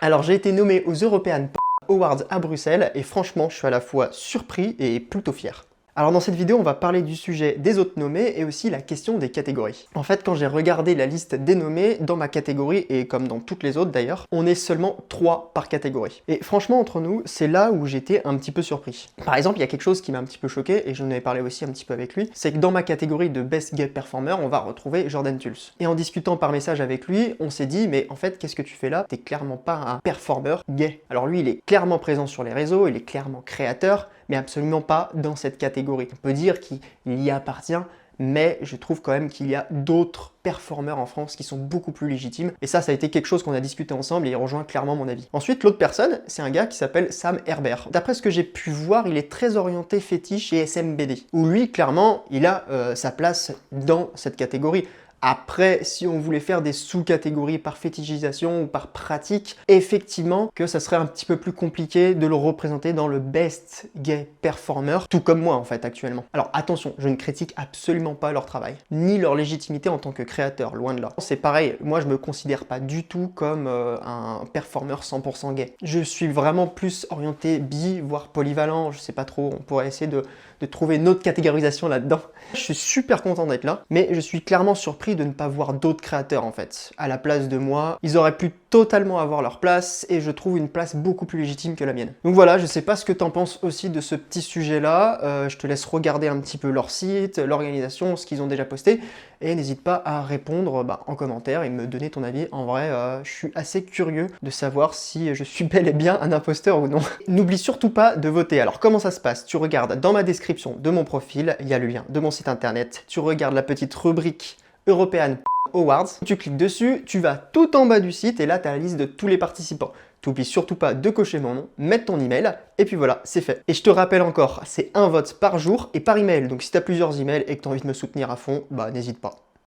Alors j'ai été nommé aux European Awards à Bruxelles et franchement je suis à la fois surpris et plutôt fier. Alors dans cette vidéo, on va parler du sujet des autres nommés et aussi la question des catégories. En fait, quand j'ai regardé la liste des nommés, dans ma catégorie, et comme dans toutes les autres d'ailleurs, on est seulement 3 par catégorie. Et franchement, entre nous, c'est là où j'étais un petit peu surpris. Par exemple, il y a quelque chose qui m'a un petit peu choqué, et j'en avais parlé aussi un petit peu avec lui, c'est que dans ma catégorie de Best Gay Performer, on va retrouver Jordan Tulce. Et en discutant par message avec lui, on s'est dit, mais en fait, qu'est-ce que tu fais là? T'es clairement pas un performer gay. Alors lui, il est clairement présent sur les réseaux, il est clairement créateur, mais absolument pas dans cette catégorie. On peut dire qu'il y appartient, mais je trouve quand même qu'il y a d'autres performeurs en France qui sont beaucoup plus légitimes. Et ça a été quelque chose qu'on a discuté ensemble et il rejoint clairement mon avis. Ensuite, l'autre personne, c'est un gars qui s'appelle Sam Herbert. D'après ce que j'ai pu voir, il est très orienté fétiche et SMBD, où lui, clairement, il a sa place dans cette catégorie. Après, si on voulait faire des sous-catégories par fétichisation ou par pratique, effectivement que ça serait un petit peu plus compliqué de le représenter dans le Best Gay Performer, tout comme moi en fait actuellement. Alors attention, je ne critique absolument pas leur travail, ni leur légitimité en tant que créateur, loin de là. C'est pareil, moi je me considère pas du tout comme un performeur 100% gay. Je suis vraiment plus orienté bi, voire polyvalent, je sais pas trop, on pourrait essayer de trouver une autre catégorisation là-dedans. Je suis super content d'être là, mais je suis clairement surpris de ne pas voir d'autres créateurs en fait. À la place de moi, ils auraient pu totalement avoir leur place et je trouve une place beaucoup plus légitime que la mienne. Donc voilà, je sais pas ce que t'en penses aussi de ce petit sujet-là. Je te laisse regarder un petit peu leur site, l'organisation, ce qu'ils ont déjà posté et n'hésite pas à répondre en commentaire et me donner ton avis. En vrai, je suis assez curieux de savoir si je suis bel et bien un imposteur ou non. N'oublie surtout pas de voter. Alors comment ça se passe? Tu regardes dans ma description de mon profil, il y a le lien de mon site internet. Tu regardes la petite rubrique European Awards, tu cliques dessus, tu vas tout en bas du site et là tu as la liste de tous les participants. T'oublies surtout pas de cocher mon nom, mettre ton email, et puis voilà, c'est fait. Et je te rappelle encore, c'est un vote par jour et par email, donc si tu as plusieurs emails et que tu as envie de me soutenir à fond, n'hésite pas.